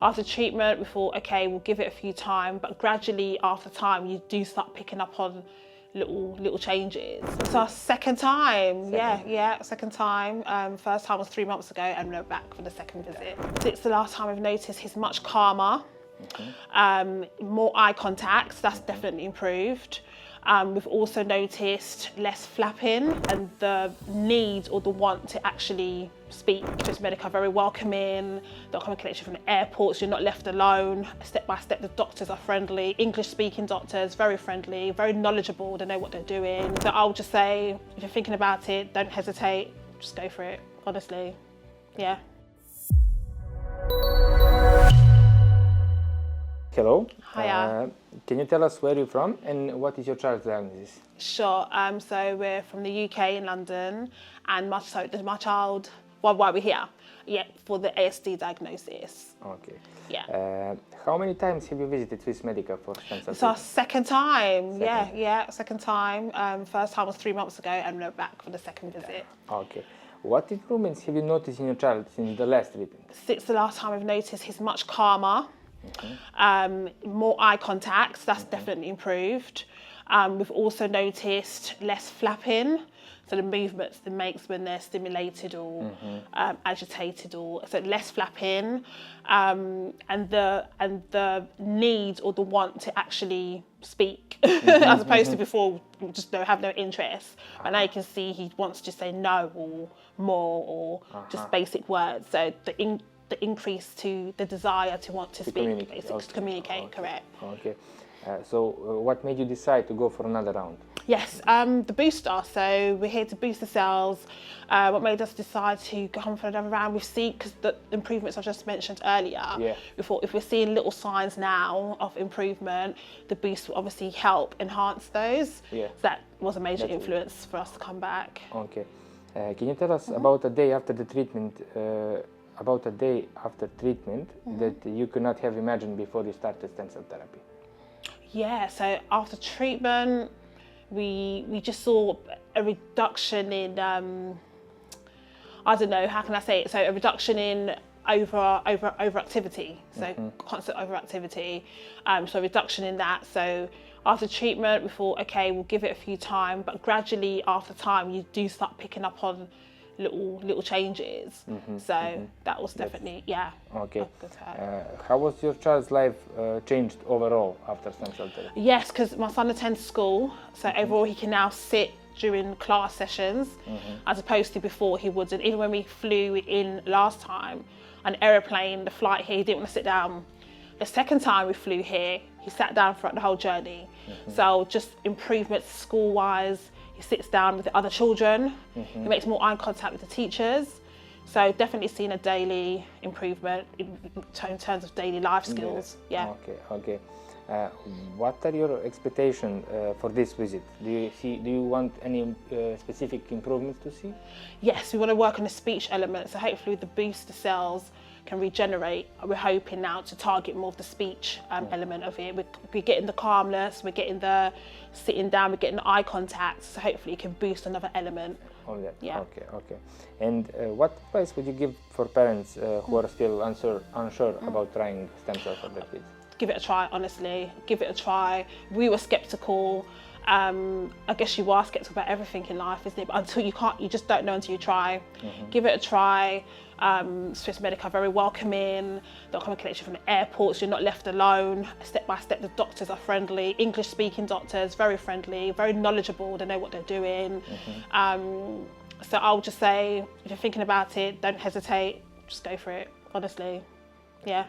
After treatment, we thought, okay, we'll give it a few times, but gradually after time, you do start picking up on little changes. It's our second time, second time. First time was 3 months ago, and we're back for the second visit. Since the last time I've noticed he's much calmer, more eye contact, that's definitely improved. We've also noticed less flapping and the need or the want to actually speak. Swiss Medica are very welcoming, they'll come and collect you from the airports, you're not left alone. Step by step, the doctors are friendly, English speaking doctors, very friendly, very knowledgeable, they know what they're doing. So I'll just say, if you're thinking about it, don't hesitate, just go for it, honestly, yeah. Hello. Hiya. Can you tell us where you're from and what is your child's diagnosis? Sure. So we're from the UK in London, and my child. Why we're here? Yeah, for the ASD diagnosis. Okay. Yeah. How many times have you visited Swiss Medica for stem cell It's our treatment? second time. Second time. First time was 3 months ago, and we're back for the second visit. Okay. What improvements have you noticed in your child since the last treatment? Since the last time I've noticed he's much calmer. More eye contact, that's definitely improved. We've also noticed less flapping, so the movements they makes when they're stimulated or agitated, or so less flapping, and the need or the want to actually speak, as opposed to before we just have no interest. But now you can see he wants to say no or more or just basic words. So the increase to the desire to want to speak, basically, to communicate, correct. Okay. So what made you decide to go for another round? Yes, the booster. So we're here to boost the cells. What made us decide to come for another round? We've seen, because the improvements I just mentioned earlier, we thought if we're seeing little signs now of improvement, the boost will obviously help enhance those. So that was a major influence for us to come back. Okay. Can you tell us about a day after the treatment, that you could not have imagined before you started stem cell therapy? Yeah, so after treatment, we just saw a reduction in, I don't know, how can I say it? So a reduction in overactivity, so constant overactivity, so a reduction in that. So after treatment, we thought, okay, we'll give it a few times, but gradually after time, you do start picking up on little changes. So that was definitely, Okay. good to have. How was your child's life changed overall after stem cell therapy? Yes, because my son attends school, so overall he can now sit during class sessions, as opposed to before he wouldn't. Even when we flew in last time, an aeroplane, the flight here, he didn't want to sit down. The second time we flew here, he sat down throughout the whole journey. So just improvements school-wise. He sits down with the other children. He makes more eye contact with the teachers. So definitely seen a daily improvement in terms of daily life skills. Yeah. Okay. What are your expectations for this visit? Do you want any specific improvements to see? Yes, we want to work on the speech element. So hopefully with the booster cells can regenerate. We're hoping now to target more of the speech element of it. We're getting the calmness, we're getting the sitting down, we're getting the eye contact. So hopefully it can boost another element. Yeah. Okay. And what advice would you give for parents who are still unsure about trying stem cells for their kids? Give it a try, honestly. Give it a try. We were sceptical. I guess you are sceptical about everything in life, isn't it? But until you just don't know until you try. Give it a try. Swiss Medica are very welcoming. They'll come and collect you from the airports. You're not left alone. Step by step, the doctors are friendly. English speaking doctors, very friendly, very knowledgeable. They know what they're doing. So I'll just say, if you're thinking about it, don't hesitate. Just go for it, honestly. Yeah.